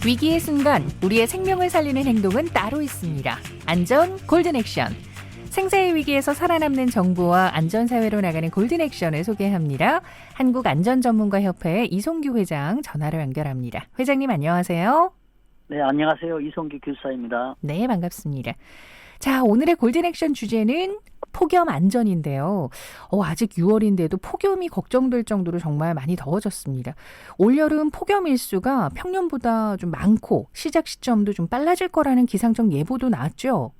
위기의 순간 우리의 생명을 살리는 행동은 따로 있습니다. 안전 골든 액션. 생사의 위기에서 살아남는 정보와 안전사회로 나가는 골든 액션을 소개합니다. 한국안전전문가협회 이송규 회장 전화로 연결합니다. 회장님 안녕하세요. 네, 안녕하세요. 이송규 교사입니다. 네, 반갑습니다. 자, 오늘의 골든 액션 주제는 폭염 안전인데요. 아직 6월인데도 폭염이 걱정될 정도로 정말 많이 더워졌습니다. 올여름 폭염 일수가 평년보다 좀 많고 시작 시점도 좀 빨라질 거라는 기상청 예보도 나왔죠?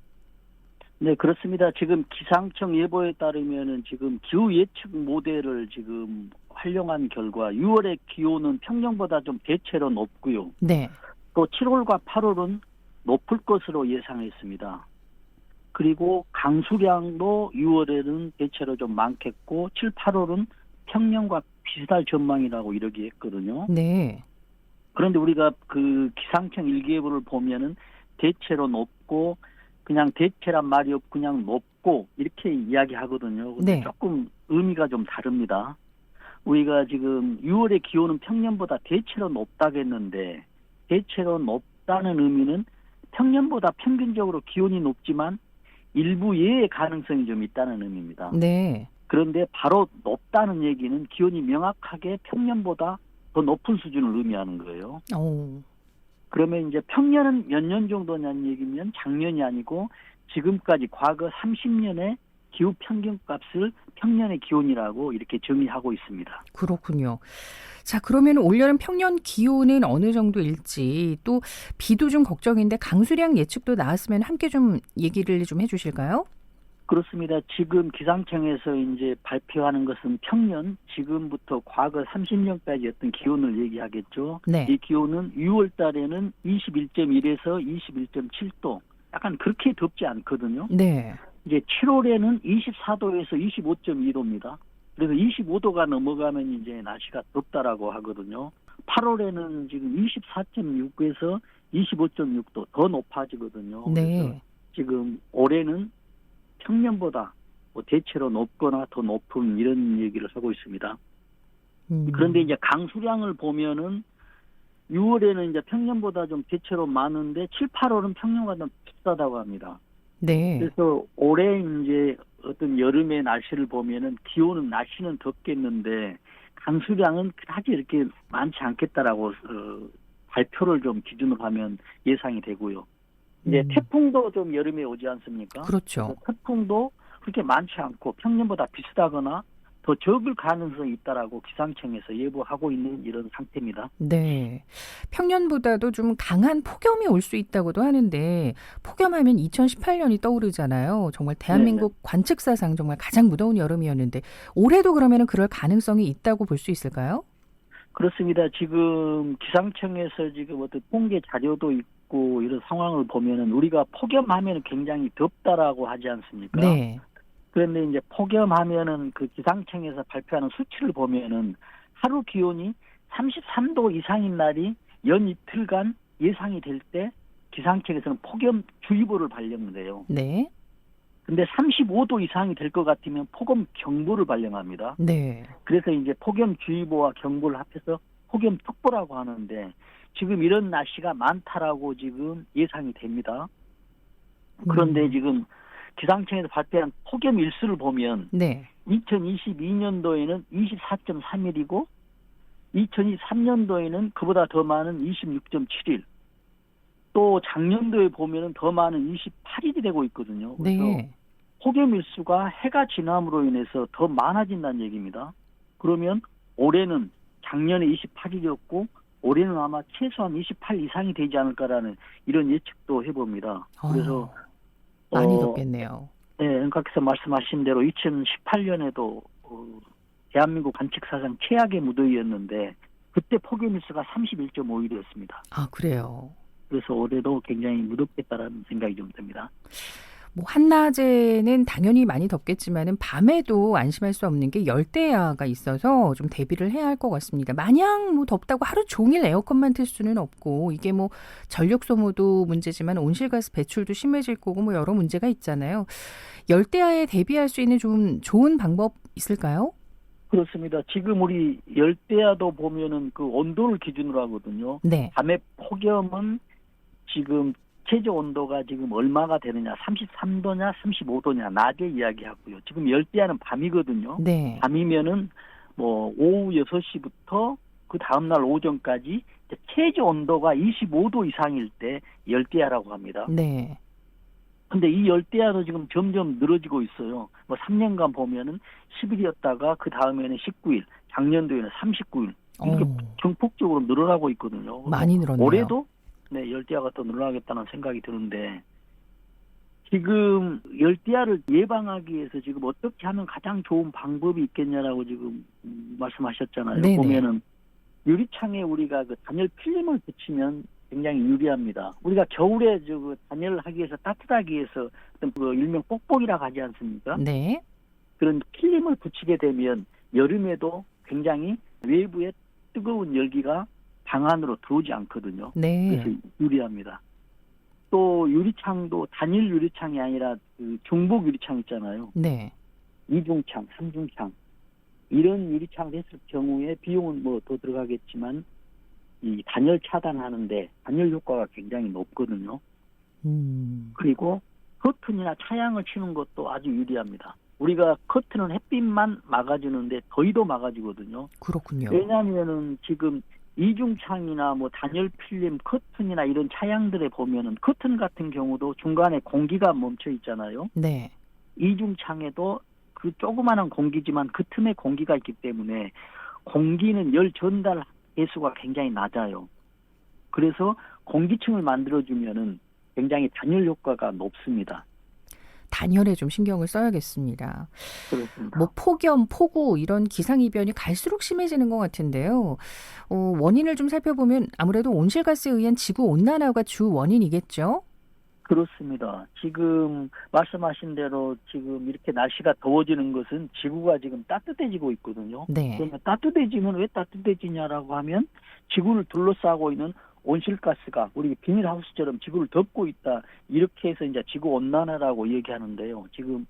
네, 그렇습니다. 지금 기상청 예보에 따르면은 지금 기후 예측 모델을 지금 활용한 결과 6월의 기온은 평년보다 좀 대체로 높고요. 네. 또 7월과 8월은 높을 것으로 예상했습니다. 그리고 강수량도 6월에는 대체로 좀 많겠고 7, 8월은 평년과 비슷할 전망이라고 이러기 했거든요. 네. 그런데 우리가 그 기상청 일기예보를 보면은 대체로 높고 그냥 대체란 말이 없고 그냥 높고 이렇게 이야기하거든요. 근데 네. 조금 의미가 좀 다릅니다. 우리가 지금 6월의 기온은 평년보다 대체로 높다겠는데 대체로 높다는 의미는 평년보다 평균적으로 기온이 높지만 일부 예외 가능성이 좀 있다는 의미입니다. 네. 그런데 바로 높다는 얘기는 기온이 명확하게 평년보다 더 높은 수준을 의미하는 거예요. 오. 그러면 이제 평년은 몇 년 정도냐는 얘기면 작년이 아니고 지금까지 과거 30년의 기후 평균 값을 평년의 기온이라고 이렇게 정의하고 있습니다. 그렇군요. 자, 그러면 올여름 평년 기온은 어느 정도일지 또 비도 좀 걱정인데 강수량 예측도 나왔으면 함께 좀 얘기를 좀 해주실까요? 그렇습니다. 지금 기상청에서 이제 발표하는 것은 평년, 지금부터 과거 30년까지였던 기온을 얘기하겠죠. 네. 이 기온은 6월 달에는 21.1에서 21.7도, 약간 그렇게 덥지 않거든요. 네. 이제 7월에는 24도에서 25.2도입니다. 그래서 25도가 넘어가면 이제 날씨가 덥다라고 하거든요. 8월에는 지금 24.6에서 25.6도 더 높아지거든요. 네. 그래서 지금 올해는 평년보다 뭐 대체로 높거나 더 높은 이런 얘기를 하고 있습니다. 그런데 이제 강수량을 보면은 6월에는 이제 평년보다 좀 대체로 많은데 7, 8월은 평년보다 좀 비싸다고 합니다. 네. 그래서 올해 이제 어떤 여름의 날씨를 보면은 기온은 날씨는 덥겠는데 강수량은 그다지 이렇게 많지 않겠다라고 발표를 좀 기준으로 하면 예상이 되고요. 이제 태풍도 좀 여름에 오지 않습니까? 그렇죠. 태풍도 그렇게 많지 않고 평년보다 비슷하거나 더 적을 가능성이 있다라고 기상청에서 예보하고 있는 이런 상태입니다. 네. 평년보다도 좀 강한 폭염이 올 수 있다고도 하는데 폭염하면 2018년이 떠오르잖아요. 정말 대한민국 관측사상 정말 가장 무더운 여름이었는데 올해도 그러면 그럴 가능성이 있다고 볼 수 있을까요? 그렇습니다. 지금 기상청에서 지금 어떤 통계 자료도 있고 이런 상황을 보면은 우리가 폭염하면 굉장히 덥다라고 하지 않습니까? 네. 그런데 이제 폭염하면은 그 기상청에서 발표하는 수치를 보면은 하루 기온이 33도 이상인 날이 연 이틀간 예상이 될 때 기상청에서는 폭염주의보를 발령해요. 네. 근데 35도 이상이 될 것 같으면 폭염경보를 발령합니다. 네. 그래서 이제 폭염주의보와 경보를 합해서 폭염특보라고 하는데 지금 이런 날씨가 많다라고 지금 예상이 됩니다. 그런데 지금 기상청에서 발표한 폭염 일수를 보면 네. 2022년도에는 24.3일이고 2023년도에는 그보다 더 많은 26.7일 또 작년도에 보면은 더 많은 28일이 되고 있거든요. 그래서 네. 폭염 일수가 해가 지남으로 인해서 더 많아진다는 얘기입니다. 그러면 올해는 작년에 28일이었고 올해는 아마 최소한 28 이상이 되지 않을까라는 이런 예측도 해봅니다. 그래서 많이 덥겠네요. 네, 연각께서 말씀하신 대로 2018년에도 대한민국 관측사상 최악의 무더위였는데 그때 폭염 일수가 31.5일이었습니다. 아, 그래요. 그래서 올해도 굉장히 무덥겠다라는 생각이 좀 듭니다. 뭐 한낮에는 당연히 많이 덥겠지만은 밤에도 안심할 수 없는 게 열대야가 있어서 좀 대비를 해야 할 것 같습니다. 마냥 뭐 덥다고 하루 종일 에어컨만 틀 수는 없고 이게 뭐 전력 소모도 문제지만 온실가스 배출도 심해질 거고 뭐 여러 문제가 있잖아요. 열대야에 대비할 수 있는 좀 좋은 방법 있을까요? 그렇습니다. 지금 우리 열대야도 보면은 그 온도를 기준으로 하거든요. 네. 밤에 폭염은 지금 최저 온도가 지금 얼마가 되느냐, 33도냐, 35도냐, 낮에 이야기하고요. 지금 열대야는 밤이거든요. 네. 밤이면은 뭐 오후 6시부터 그 다음날 오전까지 최저 온도가 25도 이상일 때 열대야라고 합니다. 네. 근데 이 열대야도 지금 점점 늘어지고 있어요. 뭐 3년간 보면은 10일이었다가 그 다음에는 19일, 작년도에는 39일 이렇게 증폭적으로 늘어나고 있거든요. 많이 늘었네요. 올해도 네, 열대야가 또 늘어나겠다는 생각이 드는데 지금 열대야를 예방하기 위해서 지금 어떻게 하면 가장 좋은 방법이 있겠냐라고 지금 말씀하셨잖아요. 네네. 보면은 유리창에 우리가 그 단열 필름을 붙이면 굉장히 유리합니다. 우리가 겨울에 그 단열을 하기 위해서 따뜻하기 위해서 어떤 그 일명 뽁뽁이라고 하지 않습니까? 네. 그런 필름을 붙이게 되면 여름에도 굉장히 외부에 뜨거운 열기가 방 안으로 들어오지 않거든요. 네. 그래서 유리합니다. 또 유리창도 단일 유리창이 아니라 그 중복 유리창 있잖아요. 네. 이중창, 삼중창 이런 유리창 됐을 경우에 비용은 뭐 더 들어가겠지만 이 단열 차단하는데 단열 효과가 굉장히 높거든요. 그리고 커튼이나 차양을 치는 것도 아주 유리합니다. 우리가 커튼은 햇빛만 막아주는데 더위도 막아주거든요. 그렇군요. 왜냐하면은 지금 이중창이나 뭐 단열 필름 커튼이나 이런 차양들에 보면은 커튼 같은 경우도 중간에 공기가 멈춰 있잖아요. 네. 이중창에도 그 조그마한 공기지만 그 틈에 공기가 있기 때문에 공기는 열 전달 해수가 굉장히 낮아요. 그래서 공기층을 만들어주면은 굉장히 단열 효과가 높습니다. 단열에 좀 신경을 써야겠습니다. 그렇습니다. 뭐 폭염, 폭우 이런 기상이변이 갈수록 심해지는 것 같은데요. 원인을 좀 살펴보면 아무래도 온실가스에 의한 지구온난화가 주 원인이겠죠? 그렇습니다. 지금 말씀하신 대로 지금 이렇게 날씨가 더워지는 것은 지구가 지금 따뜻해지고 있거든요. 네. 그러면 따뜻해지면 왜 따뜻해지냐라고 하면 지구를 둘러싸고 있는 온실가스가 우리 비닐하우스처럼 지구를 덮고 있다. 이렇게 해서 이제 지구온난화라고 얘기하는데요. 지금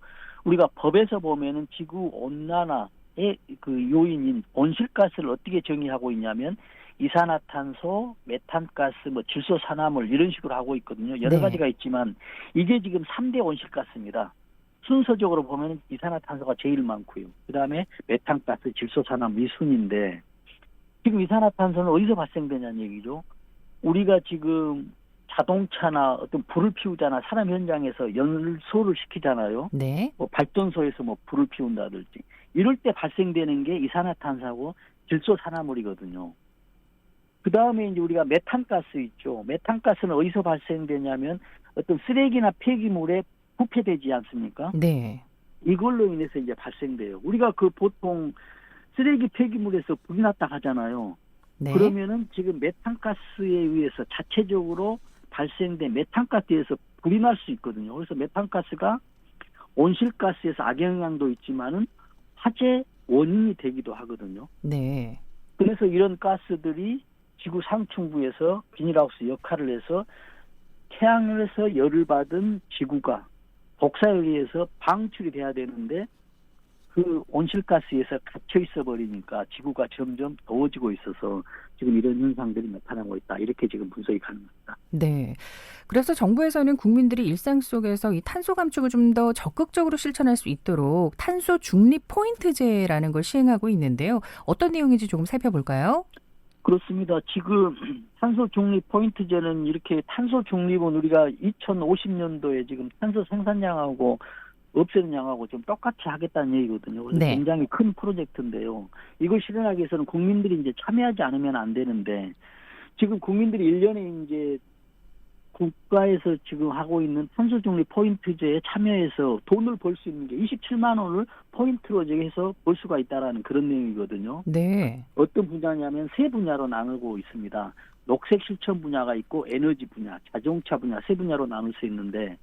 우리가 법에서 보면은 지구온난화의 그 요인인 온실가스를 어떻게 정의하고 있냐면 이산화탄소, 메탄가스, 뭐 질소산화물 이런 식으로 하고 있거든요. 여러 네. 가지가 있지만 이게 지금 3대 온실가스입니다. 순서적으로 보면 이산화탄소가 제일 많고요. 그다음에 메탄가스, 질소산화물 이 순인데 지금 이산화탄소는 어디서 발생되냐는 얘기죠. 우리가 지금 자동차나 어떤 불을 피우잖아. 산업 현장에서 연소를 시키잖아요. 네. 뭐 발전소에서 뭐 불을 피운다든지 이럴 때 발생되는 게 이산화탄소하고 질소산화물이거든요. 그 다음에 이제 우리가 메탄가스 있죠. 메탄가스는 어디서 발생되냐면 어떤 쓰레기나 폐기물에 부패되지 않습니까? 네. 이걸로 인해서 이제 발생돼요. 우리가 그 보통 쓰레기 폐기물에서 불이 났다 하잖아요. 네. 그러면은 지금 메탄가스에 의해서 자체적으로 발생된 메탄가스에서 불이 날 수 있거든요. 그래서 메탄가스가 온실가스에서 악영향도 있지만은 화재 원인이 되기도 하거든요. 네. 그래서 이런 가스들이 지구 상층부에서 비닐하우스 역할을 해서 태양에서 열을 받은 지구가 복사에 의해서 방출이 돼야 되는데 그 온실가스에서 갇혀 있어 버리니까 지구가 점점 더워지고 있어서 지금 이런 현상들이 나타나고 있다. 이렇게 지금 분석이 가능합니다. 네. 그래서 정부에서는 국민들이 일상 속에서 이 탄소 감축을 좀 더 적극적으로 실천할 수 있도록 탄소 중립 포인트제라는 걸 시행하고 있는데요. 어떤 내용인지 조금 살펴볼까요? 그렇습니다. 지금 탄소 중립 포인트제는 이렇게 탄소 중립은 우리가 2050년도에 지금 탄소 생산량하고 없애는 양하고 좀 똑같이 하겠다는 얘기거든요. 그래서 네. 굉장히 큰 프로젝트인데요. 이걸 실현하기 위해서는 국민들이 이제 참여하지 않으면 안 되는데 지금 국민들이 1년에 이제 국가에서 지금 하고 있는 탄소 중립 포인트제에 참여해서 돈을 벌 수 있는 게 27만 원을 포인트로 해서 벌 수가 있다라는 그런 내용이거든요. 네. 어떤 분야냐면 세 분야로 나누고 있습니다. 녹색 실천 분야가 있고 에너지 분야, 자동차 분야 세 분야로 나눌 수 있는데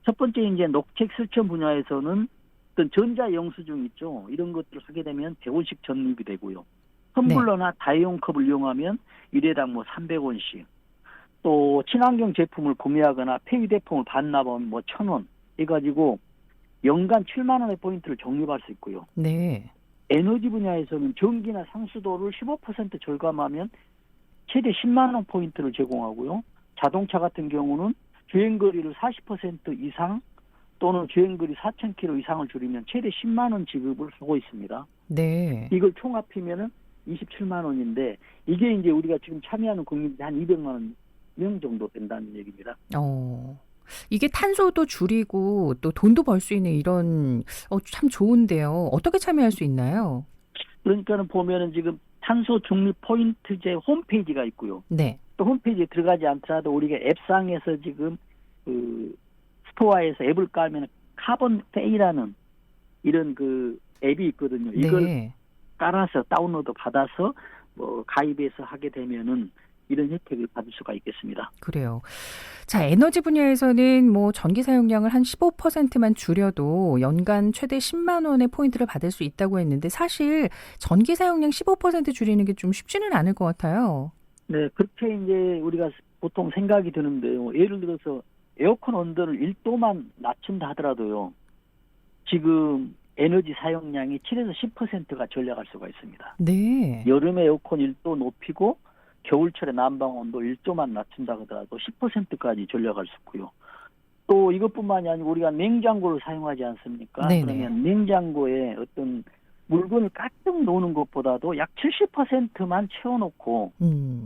첫 번째 이제 녹색 실천 분야에서는 어떤 전자 영수증 있죠. 이런 것들을 하게 되면 100원씩 적립이 되고요. 텀블러나 다이용 컵을 이용하면 1회당 뭐 300원씩. 또 친환경 제품을 구매하거나 폐유대품을 반납하면 뭐 1,000원 해가지고 연간 7만 원의 포인트를 적립할 수 있고요. 네. 에너지 분야에서는 전기나 상수도를 15% 절감하면 최대 10만 원 포인트를 제공하고요. 자동차 같은 경우는 주행거리를 40% 이상 또는 주행거리 4,000km 이상을 줄이면 최대 10만 원 지급을 하고 있습니다. 네. 이걸 총합하면은 27만 원인데 이게 이제 우리가 지금 참여하는 국민이 한 200만 명 정도 된다는 얘기입니다. 이게 탄소도 줄이고 또 돈도 벌 수 있는 이런 참 좋은데요. 어떻게 참여할 수 있나요? 그러니까는 보면은 지금 탄소 중립 포인트제 홈페이지가 있고요. 네. 또 홈페이지에 들어가지 않더라도 우리가 앱상에서 지금 그 스토어에서 앱을 깔면 카본페이라는 이런 그 앱이 있거든요. 이걸 네. 깔아서 다운로드 받아서 뭐 가입해서 하게 되면은 이런 혜택을 받을 수가 있겠습니다. 그래요. 자, 에너지 분야에서는 뭐 전기 사용량을 한 15%만 줄여도 연간 최대 10만 원의 포인트를 받을 수 있다고 했는데 사실 전기 사용량 15% 줄이는 게 좀 쉽지는 않을 것 같아요. 네, 그렇게 이제 우리가 보통 생각이 드는데요. 예를 들어서 에어컨 온도를 1도만 낮춘다 하더라도요. 지금 에너지 사용량이 7에서 10%가 절약할 수가 있습니다. 네. 여름에 에어컨 1도 높이고 겨울철에 난방 온도 1도만 낮춘다 하더라도 10%까지 절약할 수 있고요. 또 이것뿐만이 아니고 우리가 냉장고를 사용하지 않습니까? 네네. 그러면 냉장고에 어떤 물건을 가득 놓는 것보다도 약 70%만 채워놓고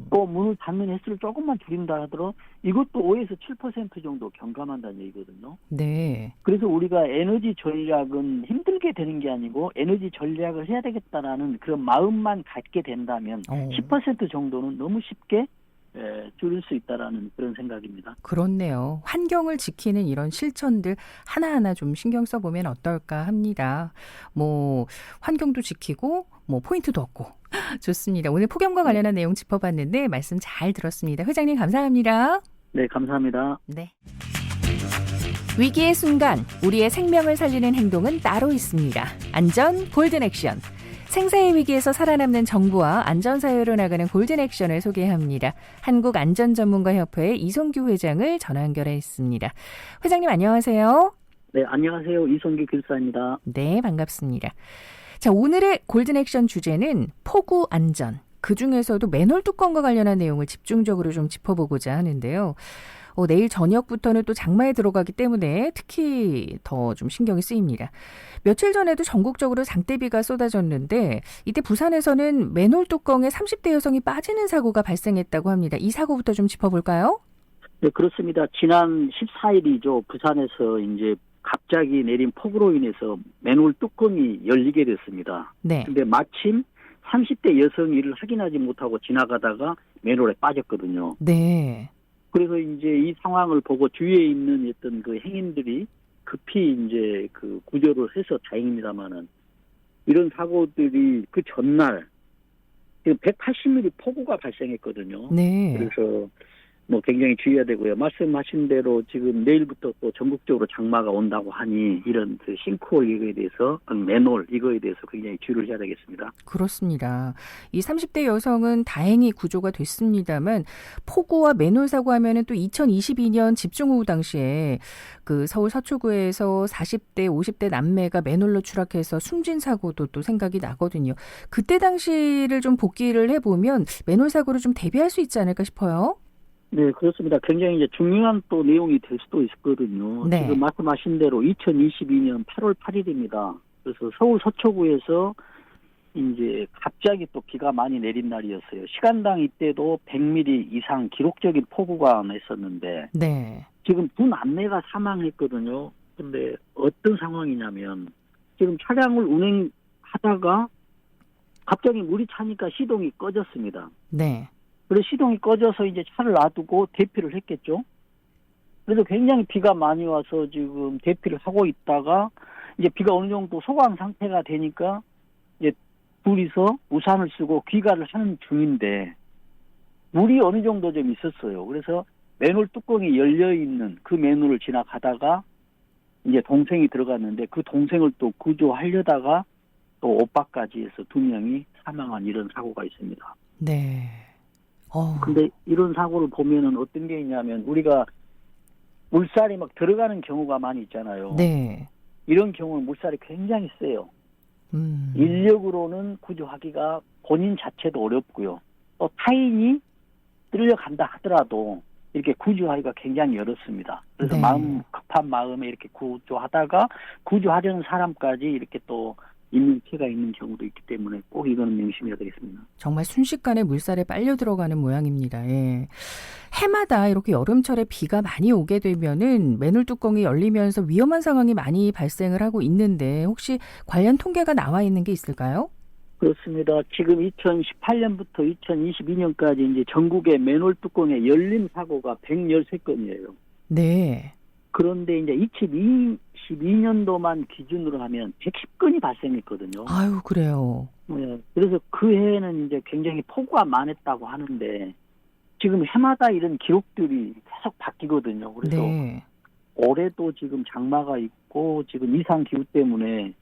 또 문을 닫는 횟수를 조금만 줄인다 하더라도 이것도 5에서 7% 정도 경감한다는 얘기거든요. 네. 그래서 우리가 에너지 전략은 힘들게 되는 게 아니고 에너지 전략을 해야 되겠다라는 그런 마음만 갖게 된다면 10% 정도는 너무 쉽게 줄일 수 있다라는 그런 생각입니다. 그렇네요. 환경을 지키는 이런 실천들 하나하나 좀 신경 써보면 어떨까 합니다. 뭐 환경도 지키고 뭐 포인트도 얻고 좋습니다. 오늘 폭염과 관련한 내용 짚어봤는데 말씀 잘 들었습니다. 회장님 감사합니다. 네, 감사합니다. 네. 위기의 순간 우리의 생명을 살리는 행동은 따로 있습니다. 안전 골든 액션. 생사의 위기에서 살아남는 정부와 안전사회로 나가는 골든 액션을 소개합니다. 한국안전전문가협회 이송규 회장을 전화 연결했습니다. 회장님 안녕하세요. 네, 안녕하세요. 이송규 교수입니다. 네, 반갑습니다. 자, 오늘의 골든 액션 주제는 폭우 안전. 그중에서도 맨홀 뚜껑과 관련한 내용을 집중적으로 좀 짚어보고자 하는데요. 내일 저녁부터는 또 장마에 들어가기 때문에 특히 더 좀 신경이 쓰입니다. 며칠 전에도 전국적으로 장대비가 쏟아졌는데 이때 부산에서는 맨홀 뚜껑에 30대 여성이 빠지는 사고가 발생했다고 합니다. 이 사고부터 좀 짚어볼까요? 네, 그렇습니다. 지난 14일이죠. 부산에서 이제 갑자기 내린 폭우로 인해서 맨홀 뚜껑이 열리게 됐습니다. 네. 근데 마침 30대 여성이 이를 확인하지 못하고 지나가다가 맨홀에 빠졌거든요. 네. 그래서 이제 이 상황을 보고 주위에 있는 어떤 그 행인들이 급히 이제 그 구조를 해서 다행입니다만은 이런 사고들이 그 전날 지금 180mm 폭우가 발생했거든요. 네. 그래서 뭐 굉장히 주의해야 되고요. 말씀하신 대로 지금 내일부터 또 전국적으로 장마가 온다고 하니 이런 그 싱크홀 이거에 대해서 맨홀 이거에 대해서 굉장히 주의를 해야 되겠습니다. 그렇습니다. 이 30대 여성은 다행히 구조가 됐습니다만 폭우와 맨홀 사고 하면은 또 2022년 집중호우 당시에 그 서울 서초구에서 40대 50대 남매가 맨홀로 추락해서 숨진 사고도 또 생각이 나거든요. 그때 당시를 좀 복기를 해보면 맨홀 사고를 좀 대비할 수 있지 않을까 싶어요. 네, 그렇습니다. 굉장히 이제 중요한 또 내용이 될 수도 있거든요. 네. 지금 말씀하신 대로 2022년 8월 8일입니다. 그래서 서울 서초구에서 이제 갑자기 또 비가 많이 내린 날이었어요. 시간당 이때도 100mm 이상 기록적인 폭우가 냈었는데 네. 지금 두 남매가 사망했거든요. 근데 어떤 상황이냐면 지금 차량을 운행하다가 갑자기 물이 차니까 시동이 꺼졌습니다. 네. 그래서 시동이 꺼져서 이제 차를 놔두고 대피를 했겠죠. 그래서 굉장히 비가 많이 와서 지금 대피를 하고 있다가 이제 비가 어느 정도 소강 상태가 되니까 이제 둘이서 우산을 쓰고 귀가를 하는 중인데 물이 어느 정도 좀 있었어요. 그래서 맨홀 뚜껑이 열려 있는 그 맨홀을 지나가다가 이제 동생이 들어갔는데 그 동생을 또 구조하려다가 또 오빠까지 해서 두 명이 사망한 이런 사고가 있습니다. 네. 근데 이런 사고를 보면은 어떤 게 있냐면 우리가 물살이 막 들어가는 경우가 많이 있잖아요. 네. 이런 경우는 물살이 굉장히 세요. 인력으로는 구조하기가 본인 자체도 어렵고요. 또 타인이 쓸려간다 하더라도 이렇게 구조하기가 굉장히 어렵습니다. 그래서 네. 마음 급한 마음에 이렇게 구조하다가 구조하려는 사람까지 이렇게 또 인명피해가 있는 경우도 있기 때문에 꼭 이거는 명심해야 되겠습니다. 정말 순식간에 물살에 빨려 들어가는 모양입니다. 예. 해마다 이렇게 여름철에 비가 많이 오게 되면은 맨홀 뚜껑이 열리면서 위험한 상황이 많이 발생을 하고 있는데 혹시 관련 통계가 나와 있는 게 있을까요? 그렇습니다. 지금 2018년부터 2022년까지 이제 전국의 맨홀 뚜껑의 열림 사고가 113건이에요. 네. 그런데 이제 2022년도만 기준으로 하면 110건이 발생했거든요. 아유, 그래요. 네, 그래서 그 해에는 이제 굉장히 폭우가 많았다고 하는데 지금 해마다 이런 기록들이 계속 바뀌거든요. 그래서 네. 올해도 지금 장마가 있고 지금 이상 기후 때문에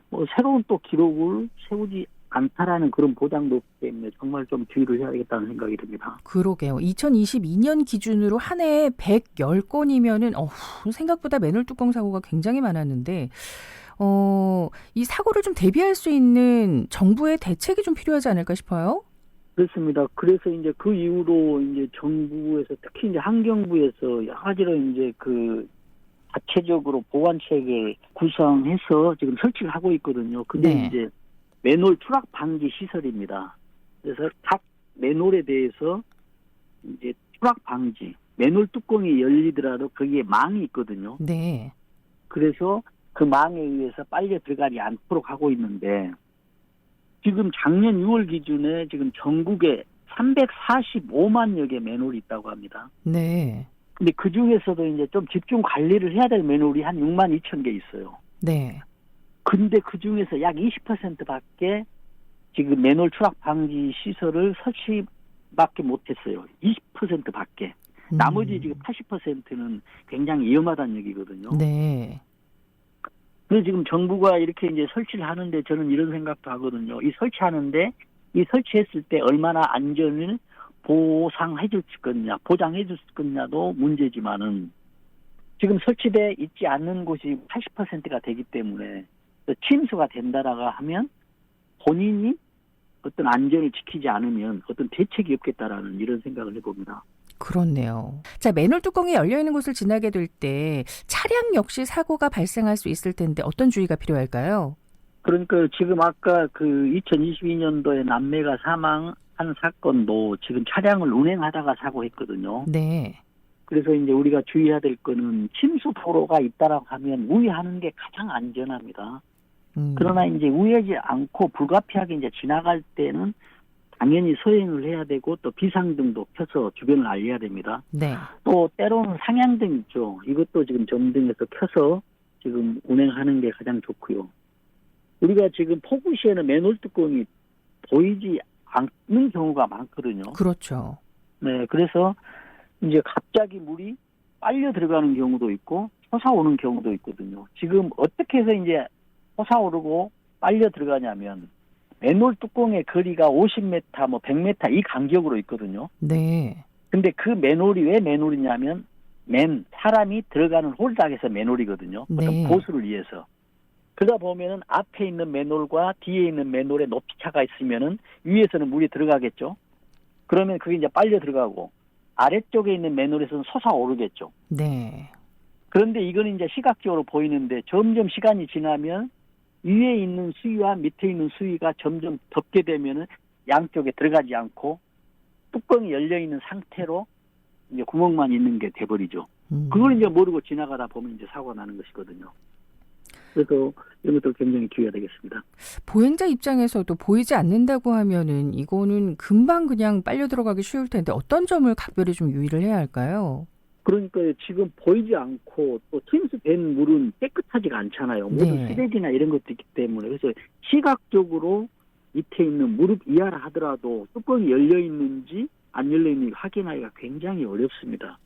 뭐 새로운 또 기록을 세우지 않다라는 그런 보장도 없기 때문에 정말 좀 주의를 해야겠다는 생각이 듭니다. 그러게요. 2022년 기준으로 한 해에 110건이면은 생각보다 맨홀 뚜껑 사고가 굉장히 많았는데 이 사고를 좀 대비할 수 있는 정부의 대책이 좀 필요하지 않을까 싶어요. 그렇습니다. 그래서 이제 그 이후로 이제 정부에서 특히 이제 환경부에서 여러 가지로 이제 그 자체적으로 보완책을 구성해서 지금 설치를 하고 있거든요. 근데 네. 이제 맨홀 추락 방지 시설입니다. 그래서 각 맨홀에 대해서 이제 추락 방지, 맨홀 뚜껑이 열리더라도 거기에 망이 있거든요. 네. 그래서 그 망에 의해서 빨려 들어가지 않도록 하고 있는데 지금 작년 6월 기준에 지금 전국에 345만여 개 맨홀이 있다고 합니다. 네. 근데 그 중에서도 이제 좀 집중 관리를 해야 될 맨홀이 한 6만 2천 개 있어요. 네. 근데 그 중에서 약 20%밖에 지금 맨홀 추락 방지 시설을 설치밖에 못했어요. 20%밖에. 나머지 지금 80%는 굉장히 위험하다는 얘기거든요. 네. 그래서 지금 정부가 이렇게 이제 설치를 하는데 저는 이런 생각도 하거든요. 이 설치하는데 이 설치했을 때 얼마나 안전을 보장해 줄 거냐도 문제지만은 지금 설치돼 있지 않는 곳이 80%가 되기 때문에 침수가 된다라고 하면 본인이 어떤 안전을 지키지 않으면 어떤 대책이 없겠다라는 이런 생각을 해봅니다. 그렇네요. 자, 맨홀 뚜껑이 열려있는 곳을 지나게 될 때 차량 역시 사고가 발생할 수 있을 텐데 어떤 주의가 필요할까요? 그러니까 지금 아까 그 2022년도에 남매가 사망한 사건도 지금 차량을 운행하다가 사고했거든요. 네. 그래서 이제 우리가 주의해야 될 거는 침수 도로가 있다라고 하면 우회하는 게 가장 안전합니다. 그러나 이제 우회하지 않고 불가피하게 이제 지나갈 때는 당연히 서행을 해야 되고 또 비상등도 켜서 주변을 알려야 됩니다. 네. 또 때로는 상향등 있죠. 이것도 지금 전등에서 켜서 지금 운행하는 게 가장 좋고요. 우리가 지금 폭우 시에는 맨홀 뚜껑이 보이지 않는 경우가 많거든요. 그렇죠. 네, 그래서 이제 갑자기 물이 빨려 들어가는 경우도 있고 솟아오는 경우도 있거든요. 지금 어떻게 해서 이제 솟아오르고 빨려 들어가냐면 맨홀 뚜껑의 거리가 50m, 뭐 100m 이 간격으로 있거든요. 네. 근데 그 맨홀이 왜 맨홀이냐면 사람이 들어가는 홀딱에서 맨홀이거든요. 어떤 네. 보수를 위해서. 그러다 보면은 앞에 있는 맨홀과 뒤에 있는 맨홀에 높이 차가 있으면은 위에서는 물이 들어가겠죠. 그러면 그게 이제 빨려 들어가고 아래쪽에 있는 맨홀에서는 솟아오르겠죠. 네. 그런데 이거는 이제 시각적으로 보이는데 점점 시간이 지나면 위에 있는 수위와 밑에 있는 수위가 점점 덮게 되면은 양쪽에 들어가지 않고 뚜껑이 열려 있는 상태로 이제 구멍만 있는 게 돼버리죠. 그걸 이제 모르고 지나가다 보면 이제 사고가 나는 것이거든요. 그래서 이런 것들 굉장히 주의해야 되겠습니다. 보행자 입장에서도 보이지 않는다고 하면은 이거는 금방 그냥 빨려 들어가기 쉬울 텐데 어떤 점을 각별히 좀 유의를 해야 할까요? 그러니까 지금 보이지 않고 또 침수된 물은 깨끗하지가 않잖아요. 모두 네. 쓰레기나 이런 것도 있기 때문에 그래서 시각적으로 밑에 있는 무릎 이하라 하더라도 뚜껑이 열려 있는지 안 열려 있는지 확인하기가 굉장히 어렵습니다.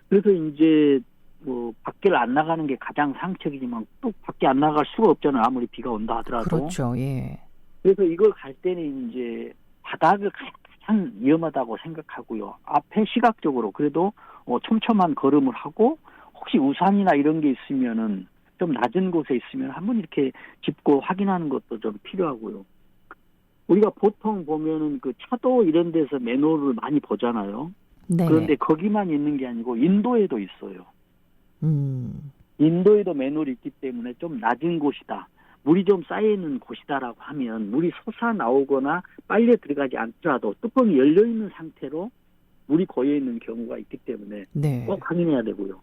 그래서 이제 뭐 밖을 안 나가는 게 가장 상책이지만 또 밖에 안 나갈 수가 없잖아요. 아무리 비가 온다 하더라도. 그렇죠. 예. 그래서 이걸 갈 때는 이제 바닥을 가장 위험하다고 생각하고요. 앞에 시각적으로 그래도 촘촘한 걸음을 하고 혹시 우산이나 이런 게 있으면은 좀 낮은 곳에 있으면 한번 이렇게 짚고 확인하는 것도 좀 필요하고요. 우리가 보통 보면은 그 차도 이런 데서 맨홀을 많이 보잖아요. 네. 그런데 거기만 있는 게 아니고 인도에도 있어요. 음. 인도에도 맨홀이 있기 때문에 좀 낮은 곳이다. 물이 좀 쌓여있는 곳이다라고 하면 물이 솟아나오거나 빨려 들어가지 않더라도 뚜껑이 열려있는 상태로 물이 고여있는 경우가 있기 때문에 네. 꼭 확인해야 되고요.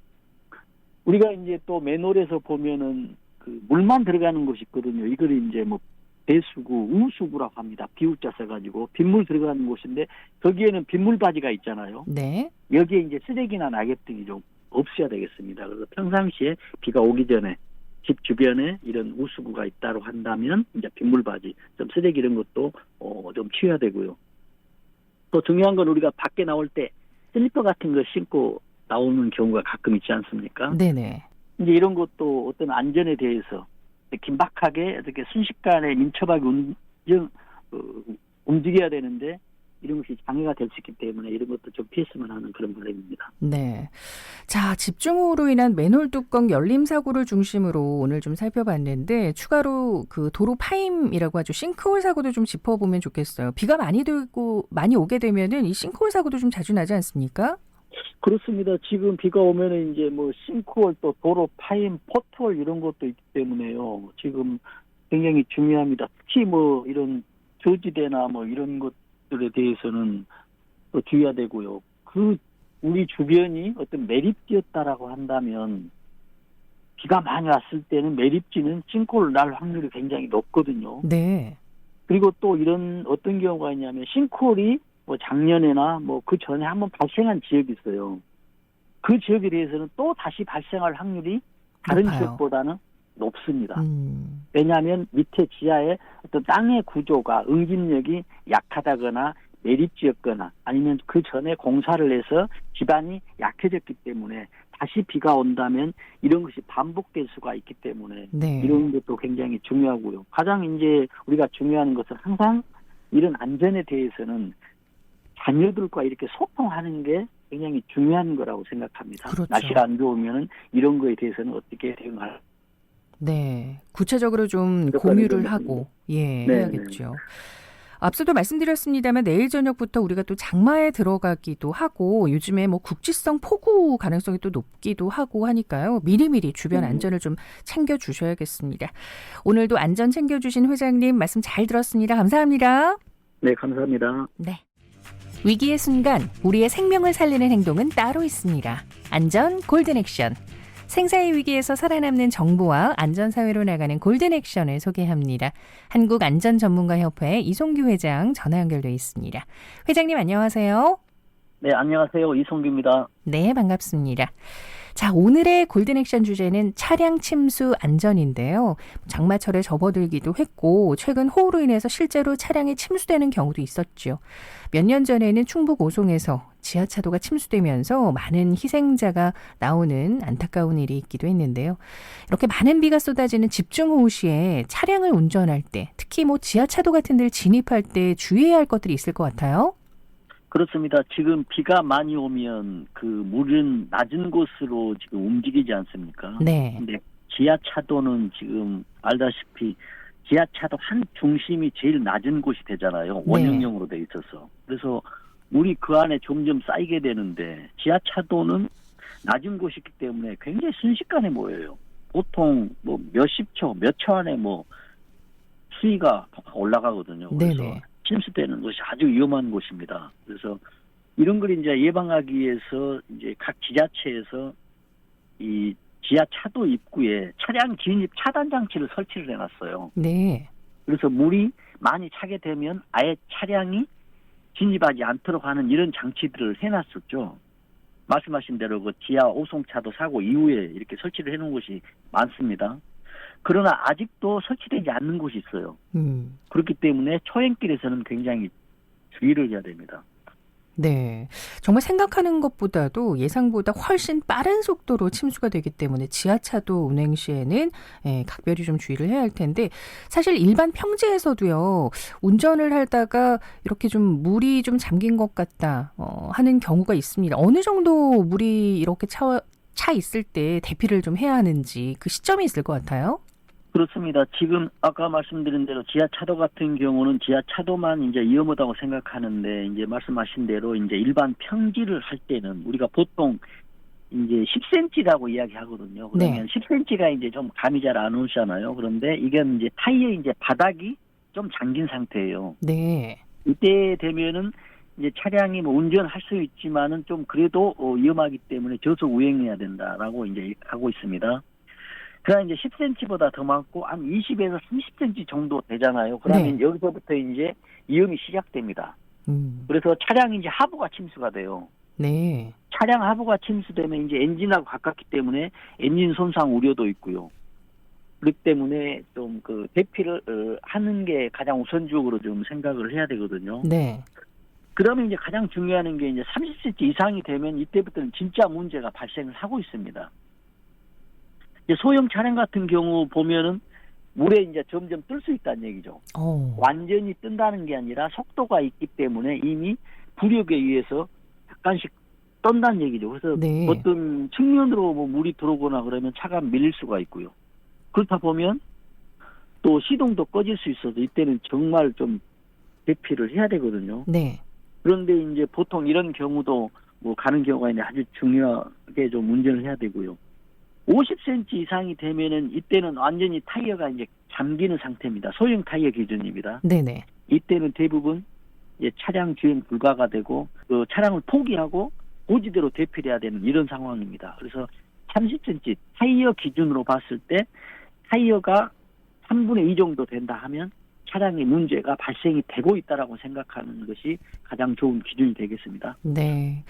우리가 이제 또 맨홀에서 보면은 그 물만 들어가는 곳이 있거든요. 이걸 이제 뭐 배수구, 우수구라고 합니다. 비우자 써가지고 빗물 들어가는 곳인데 거기에는 빗물바지가 있잖아요. 네. 여기에 이제 쓰레기나 낙엽 등이 좀 없어야 되겠습니다. 그래서 평상시에 비가 오기 전에 집 주변에 이런 우수구가 있다고 한다면 이제 빗물바지, 좀 쓰레기 이런 것도 좀 치워야 되고요. 또 중요한 건 우리가 밖에 나올 때 슬리퍼 같은 거 신고 나오는 경우가 가끔 있지 않습니까? 네네. 이제 이런 것도 어떤 안전에 대해서 긴박하게 이렇게 순식간에 민첩하게 움직여야 되는데 이런 것이 장애가 될 수 있기 때문에 이런 것도 좀 피했으면 하는 그런 바람입니다. 네. 자, 집중호우로 인한 맨홀 뚜껑 열림 사고를 중심으로 오늘 좀 살펴봤는데 추가로 그 도로 파임이라고 하죠. 싱크홀 사고도 좀 짚어보면 좋겠어요. 비가 많이 오게 되면은 이 싱크홀 사고도 좀 자주 나지 않습니까? 그렇습니다. 지금 비가 오면은 이제 뭐 싱크홀 또 도로 파임, 포트홀 이런 것도 있기 때문에요. 지금 굉장히 중요합니다. 특히 뭐 이런 저지대나 뭐 이런 것들에 대해서는 또 주의해야 되고요. 그 우리 주변이 어떤 매립지였다라고 한다면 비가 많이 왔을 때는 매립지는 싱크홀 날 확률이 굉장히 높거든요. 네. 그리고 또 이런 어떤 경우가 있냐면 싱크홀이 뭐 작년에나 뭐 그 전에 한번 발생한 지역이 있어요. 그 지역에 대해서는 또 다시 발생할 확률이 다른 높아요. 지역보다는 높습니다. 왜냐하면 밑에 지하에 어떤 땅의 구조가 응집력이 약하다거나 매립지였거나 아니면 그 전에 공사를 해서 기반이 약해졌기 때문에 다시 비가 온다면 이런 것이 반복될 수가 있기 때문에 네. 이런 것도 굉장히 중요하고요. 가장 이제 우리가 중요한 것은 항상 이런 안전에 대해서는 자녀들과 이렇게 소통하는 게 굉장히 중요한 거라고 생각합니다. 그렇죠. 날씨가 안 좋으면 이런 거에 대해서는 어떻게 대응할? 네. 구체적으로 좀 그렇다는 공유를 점이 하고 예, 네. 해야겠죠. 앞서도 말씀드렸습니다만 내일 저녁부터 우리가 또 장마에 들어가기도 하고 요즘에 뭐 국지성 폭우 가능성이 또 높기도 하고 하니까요. 미리미리 주변 안전을 좀 챙겨주셔야겠습니다. 오늘도 안전 챙겨주신 회장님 말씀 잘 들었습니다. 감사합니다. 네, 감사합니다. 네. 위기의 순간 우리의 생명을 살리는 행동은 따로 있습니다. 안전 골든 액션. 생사의 위기에서 살아남는 정보와 안전사회로 나가는 골든 액션을 소개합니다. 한국안전전문가협회 이송규 회장 전화 연결돼 있습니다. 회장님 안녕하세요. 네, 안녕하세요. 이송규입니다. 네, 반갑습니다. 자, 오늘의 골든 액션 주제는 차량 침수 안전인데요. 장마철에 접어들기도 했고 최근 호우로 인해서 실제로 차량이 침수되는 경우도 있었죠. 몇 년 전에는 충북 오송에서 지하차도가 침수되면서 많은 희생자가 나오는 안타까운 일이 있기도 했는데요. 이렇게 많은 비가 쏟아지는 집중호우 시에 차량을 운전할 때 특히 뭐 지하차도 같은 데를 진입할 때 주의해야 할 것들이 있을 것 같아요. 그렇습니다. 지금 비가 많이 오면 그 물은 낮은 곳으로 지금 움직이지 않습니까? 네. 근데 지하차도는 지금 알다시피 지하차도 한 중심이 제일 낮은 곳이 되잖아요. 원형형으로 돼 있어서. 그래서 물이 그 안에 점점 쌓이게 되는데 지하차도는 낮은 곳이기 때문에 굉장히 순식간에 모여요. 보통 뭐 몇십 초, 몇 초 안에 뭐 수위가 올라가거든요. 그래서 네네. 침수되는 곳이 아주 위험한 곳입니다. 그래서 이런 걸 이제 예방하기 위해서 이제 각 지자체에서 이 지하차도 입구에 차량 진입 차단 장치를 설치를 해놨어요. 네. 그래서 물이 많이 차게 되면 아예 차량이 진입하지 않도록 하는 이런 장치들을 해놨었죠. 말씀하신 대로 그 지하 오송차도 사고 이후에 이렇게 설치를 해놓은 곳이 많습니다. 그러나 아직도 설치되지 않는 곳이 있어요. 그렇기 때문에 초행길에서는 굉장히 주의를 해야 됩니다. 네. 정말 생각하는 것보다도 예상보다 훨씬 빠른 속도로 침수가 되기 때문에 지하차도 운행 시에는 각별히 좀 주의를 해야 할 텐데 사실 일반 평지에서도요. 운전을 하다가 이렇게 좀 물이 좀 잠긴 것 같다 하는 경우가 있습니다. 어느 정도 물이 이렇게 차 있을 때 대피를 좀 해야 하는지 그 시점이 있을 것 같아요. 그렇습니다. 지금 아까 말씀드린 대로 지하차도 같은 경우는 지하차도만 이제 위험하다고 생각하는데 이제 말씀하신 대로 이제 일반 평지를 할 때는 우리가 보통 이제 10cm라고 이야기하거든요. 그러면 네. 10cm가 이제 좀 감이 잘 안 오잖아요. 그런데 이게 이제 타이어 이제 바닥이 좀 잠긴 상태예요. 네. 이때 되면은 이제 차량이 뭐 운전할 수 있지만은 좀 그래도 위험하기 때문에 저속 우행해야 된다라고 이제 하고 있습니다. 그러나 이제 10cm보다 더 많고 한 20에서 30cm 정도 되잖아요. 그러면 네. 여기서부터 이제 위험이 시작됩니다. 그래서 차량이 이제 하부가 침수가 돼요. 네. 차량 하부가 침수되면 이제 엔진하고 가깝기 때문에 엔진 손상 우려도 있고요. 그렇기 때문에 좀 그 대피를 하는 게 가장 우선적으로 좀 생각을 해야 되거든요. 네. 그러면 이제 가장 중요한 게 이제 30cm 이상이 되면 이때부터는 진짜 문제가 발생을 하고 있습니다. 이제 소형 차량 같은 경우 보면은 물에 이제 점점 뜰 수 있다는 얘기죠. 완전히 뜬다는 게 아니라 속도가 있기 때문에 이미 부력에 의해서 약간씩 떤다는 얘기죠. 그래서 네. 어떤 측면으로 뭐 물이 들어오거나 그러면 차가 밀릴 수가 있고요. 그렇다 보면 또 시동도 꺼질 수 있어서 이때는 정말 좀 대피를 해야 되거든요. 네. 그런데 이제 보통 이런 경우도 뭐 가는 경우가 있는데 아주 중요하게 좀 운전을 해야 되고요. 50cm 이상이 되면은 이때는 완전히 타이어가 이제 잠기는 상태입니다. 소형 타이어 기준입니다. 네네. 이때는 대부분 이제 차량 주행 불가가 되고 그 차량을 포기하고 고지대로 대피를 해야 되는 이런 상황입니다. 그래서 30cm 타이어 기준으로 봤을 때 타이어가 3분의 2 정도 된다 하면 차량의 문제가 발생이 되고 있다라고 생각하는 것이 가장 좋은 기준이 되겠습니다. 네.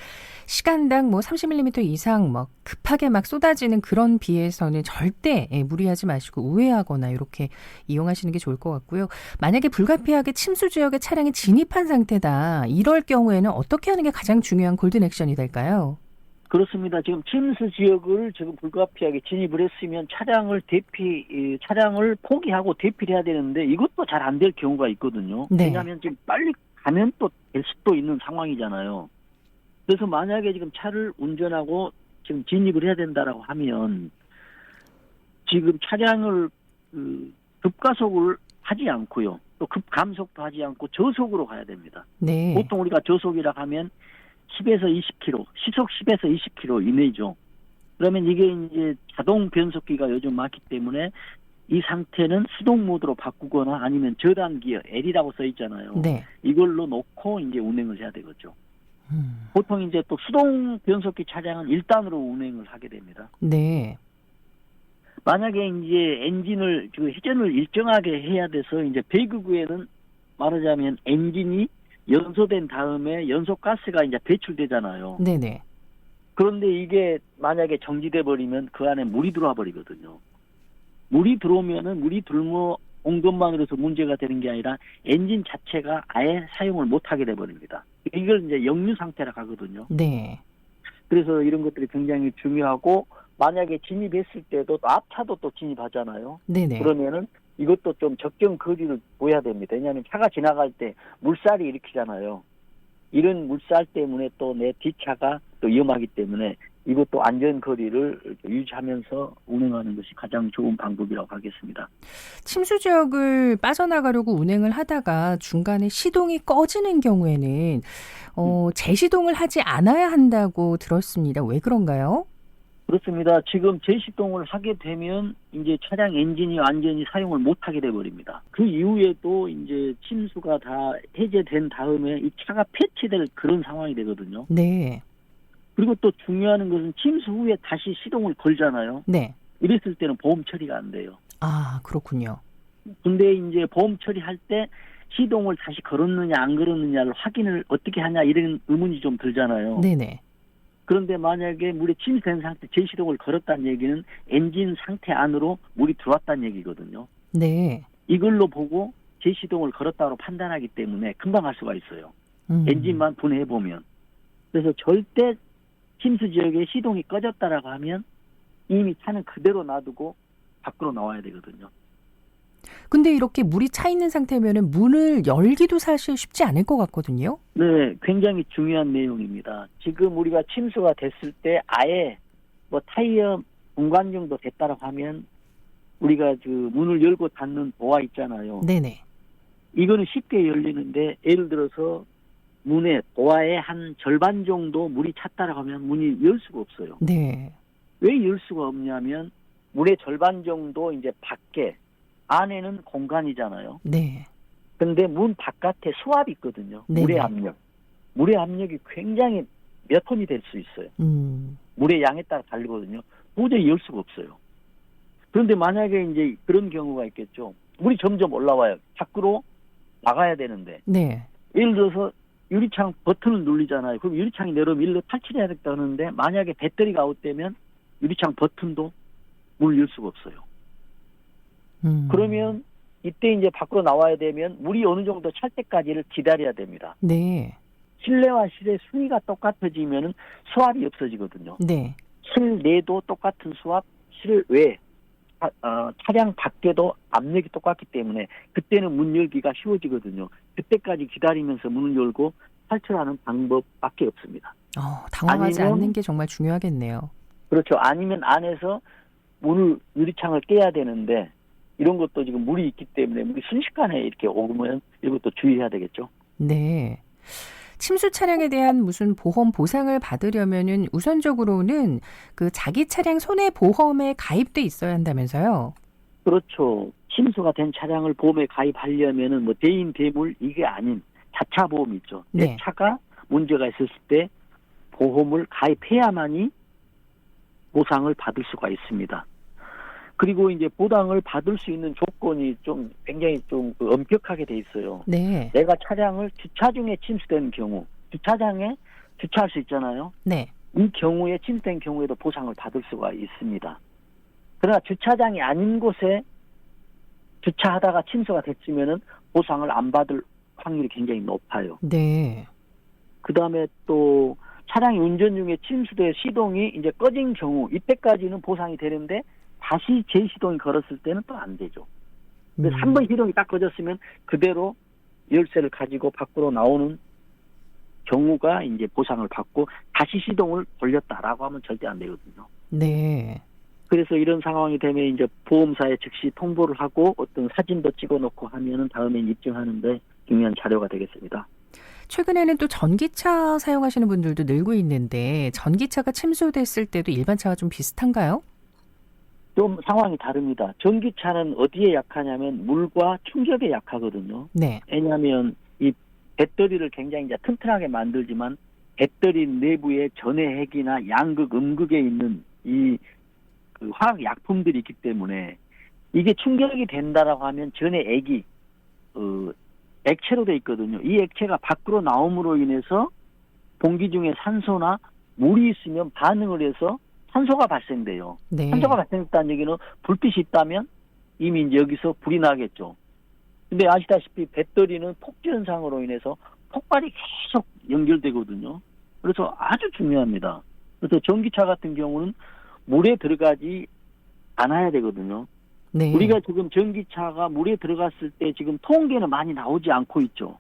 시간당 뭐 30mm 이상 막 급하게 막 쏟아지는 그런 비에서는 절대 무리하지 마시고 우회하거나 이렇게 이용하시는 게 좋을 것 같고요. 만약에 불가피하게 침수 지역에 차량이 진입한 상태다. 이럴 경우에는 어떻게 하는 게 가장 중요한 골든 액션이 될까요? 그렇습니다. 지금 침수 지역을 지금 불가피하게 진입을 했으면 차량을 포기하고 대피를 해야 되는데 이것도 잘 안 될 경우가 있거든요. 네. 왜냐하면 지금 빨리 가면 또 될 수도 있는 상황이잖아요. 그래서 만약에 지금 차를 운전하고 지금 진입을 해야 된다라고 하면 지금 차량을 급가속을 하지 않고요. 또 급감속도 하지 않고 저속으로 가야 됩니다. 네. 보통 우리가 저속이라 하면 10에서 20km, 시속 10에서 20km 이내죠. 그러면 이게 이제 자동 변속기가 요즘 많기 때문에 이 상태는 수동 모드로 바꾸거나 아니면 저단 기어, L이라고 써 있잖아요. 네. 이걸로 놓고 이제 운행을 해야 되겠죠. 보통 이제 또 수동 변속기 차량은 1단으로 운행을 하게 됩니다. 네. 만약에 이제 엔진을, 회전을 일정하게 해야 돼서 이제 배기구에는 말하자면 엔진이 연소된 다음에 연소가스가 이제 배출되잖아요. 네네. 그런데 이게 만약에 정지돼 버리면 그 안에 물이 들어와 버리거든요. 물이 들어오면은 물이 들어온 것만으로서 문제가 되는 게 아니라 엔진 자체가 아예 사용을 못 하게 돼 버립니다. 이걸 이제 역류 상태라 하거든요. 네. 그래서 이런 것들이 굉장히 중요하고 만약에 진입했을 때도 앞차도 또 진입하잖아요. 네네. 그러면은 이것도 좀 적정 거리를 둬야 됩니다. 왜냐하면 차가 지나갈 때 물살이 일으키잖아요. 이런 물살 때문에 또 내 뒷차가 또 위험하기 때문에 이것도 안전거리를 유지하면서 운행하는 것이 가장 좋은 방법이라고 하겠습니다. 침수 지역을 빠져나가려고 운행을 하다가 중간에 시동이 꺼지는 경우에는 재시동을 하지 않아야 한다고 들었습니다. 왜 그런가요? 그렇습니다. 지금 재시동을 하게 되면 이제 차량 엔진이 완전히 사용을 못하게 돼버립니다. 그 이후에도 이제 침수가 다 해제된 다음에 이 차가 폐치될 그런 상황이 되거든요. 네. 그리고 또 중요한 것은 침수 후에 다시 시동을 걸잖아요. 네. 이랬을 때는 보험 처리가 안 돼요. 아, 그렇군요. 근데 이제 보험 처리할 때 시동을 다시 걸었느냐 안 걸었느냐를 확인을 어떻게 하냐 이런 의문이 좀 들잖아요. 네네. 그런데 만약에 물에 침수된 상태 재시동을 걸었다는 얘기는 엔진 상태 안으로 물이 들어왔다는 얘기거든요. 네. 이걸로 보고 재시동을 걸었다고 판단하기 때문에 금방 할 수가 있어요. 엔진만 분해해보면. 그래서 절대 침수 지역에 시동이 꺼졌다라고 하면 이미 차는 그대로 놔두고 밖으로 나와야 되거든요. 근데 이렇게 물이 차 있는 상태면은 문을 열기도 사실 쉽지 않을 것 같거든요. 네, 굉장히 중요한 내용입니다. 지금 우리가 침수가 됐을 때 아예 뭐 타이어 분간 정도 됐다라고 하면 우리가 그 문을 열고 닫는 보아 있잖아요. 네네. 이거는 쉽게 열리는데 예를 들어서 문에 보아의 한 절반 정도 물이 찼다라고 하면 문이 열 수가 없어요. 네. 왜 열 수가 없냐면 문의 절반 정도 이제 밖에 안에는 공간이잖아요. 네. 근데 문 바깥에 수압이 있거든요. 네네. 물의 압력. 물의 압력이 굉장히 몇 톤이 될 수 있어요. 물의 양에 따라 다르거든요. 도저히 열 수가 없어요. 그런데 만약에 이제 그런 경우가 있겠죠. 물이 점점 올라와요. 밖으로 나가야 되는데. 네. 예를 들어서 유리창 버튼을 누르잖아요. 그럼 유리창이 내려오면 일로 탈출해야 되는데 만약에 배터리가 아웃되면 유리창 버튼도 문을 열 수가 없어요. 그러면 이때 이제 밖으로 나와야 되면 물이 어느 정도 찰 때까지를 기다려야 됩니다. 네. 실내와 실외 순위가 똑같아지면 수압이 없어지거든요. 네. 실내도 똑같은 수압, 실외, 차량 밖에도 압력이 똑같기 때문에 그때는 문 열기가 쉬워지거든요. 그때까지 기다리면서 문을 열고 탈출하는 방법밖에 없습니다. 당황하지 아니면, 않는 게 정말 중요하겠네요. 그렇죠. 아니면 안에서 문을 유리창을 깨야 되는데 이런 것도 지금 물이 있기 때문에 물이 순식간에 이렇게 오면 이런 것도 주의해야 되겠죠. 네. 침수 차량에 대한 무슨 보험 보상을 받으려면은 우선적으로는 그 자기 차량 손해보험에 가입돼 있어야 한다면서요? 그렇죠. 침수가 된 차량을 보험에 가입하려면은 뭐 대인 대물 이게 아닌 자차 보험 있죠. 네. 내 차가 문제가 있었을 때 보험을 가입해야만이 보상을 받을 수가 있습니다. 그리고 이제 보상을 받을 수 있는 조건이 좀 굉장히 좀 엄격하게 돼 있어요. 네. 내가 차량을 주차 중에 침수된 경우, 주차장에 주차할 수 있잖아요. 네. 이 경우에 침수된 경우에도 보상을 받을 수가 있습니다. 그러나 주차장이 아닌 곳에 주차하다가 침수가 됐으면은 보상을 안 받을 확률이 굉장히 높아요. 네. 그 다음에 또 차량이 운전 중에 침수돼 시동이 이제 꺼진 경우 이때까지는 보상이 되는데 다시 재시동이 걸었을 때는 또 안 되죠. 그래서 한 번 시동이 딱 꺼졌으면 그대로 열쇠를 가지고 밖으로 나오는 경우가 이제 보상을 받고 다시 시동을 돌렸다라고 하면 절대 안 되거든요. 네. 그래서 이런 상황이 되면 이제 보험사에 즉시 통보를 하고 어떤 사진도 찍어놓고 하면은 다음엔 입증하는데 중요한 자료가 되겠습니다. 최근에는 또 전기차 사용하시는 분들도 늘고 있는데 전기차가 침수됐을 때도 일반 차와 좀 비슷한가요? 좀 상황이 다릅니다. 전기차는 어디에 약하냐면 물과 충격에 약하거든요. 네. 왜냐하면 이 배터리를 굉장히 이제 튼튼하게 만들지만 배터리 내부에 전해 핵이나 양극, 음극에 있는 이 그 화학 약품들이 있기 때문에 이게 충격이 된다라고 하면 전해 액이 액체로 돼 있거든요. 이 액체가 밖으로 나옴으로 인해서 공기 중에 산소나 물이 있으면 반응을 해서 산소가 발생돼요. 네. 산소가 발생했다는 얘기는 불빛이 있다면 이미 이제 여기서 불이 나겠죠. 근데 아시다시피 배터리는 폭주 현상으로 인해서 폭발이 계속 연결되거든요. 그래서 아주 중요합니다. 그래서 전기차 같은 경우는 물에 들어가지 않아야 되거든요. 네. 우리가 지금 전기차가 물에 들어갔을 때 지금 통계는 많이 나오지 않고 있죠.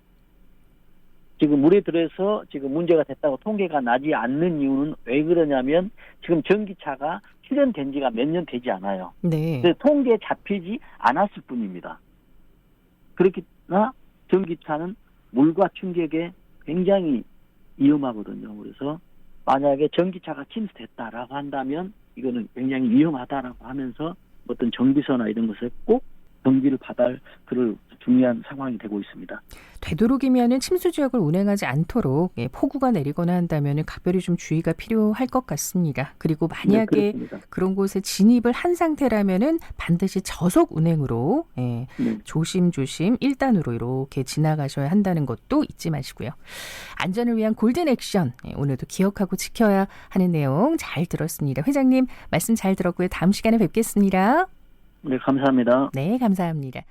지금 물에 들어서 지금 문제가 됐다고 통계가 나지 않는 이유는 왜 그러냐면 지금 전기차가 출연된 지가 몇 년 되지 않아요. 네. 그래서 통계에 잡히지 않았을 뿐입니다. 그렇기나 전기차는 물과 충격에 굉장히 위험하거든요. 그래서 만약에 전기차가 침수됐다라고 한다면 이거는 굉장히 위험하다라고 하면서 어떤 정비서나 이런 것에 꼭 경비를 받을 그럴 중요한 상황이 되고 있습니다. 되도록이면은 침수 지역을 운행하지 않도록 폭우가 내리거나 한다면은 각별히 좀 주의가 필요할 것 같습니다. 그리고 만약에 네, 그런 곳에 진입을 한 상태라면은 반드시 저속 운행으로 조심조심 1단으로 이렇게 지나가셔야 한다는 것도 잊지 마시고요. 안전을 위한 골든 액션 오늘도 기억하고 지켜야 하는 내용 잘 들었습니다. 회장님 말씀 잘 들었고요. 다음 시간에 뵙겠습니다. 네, 감사합니다. 네, 감사합니다.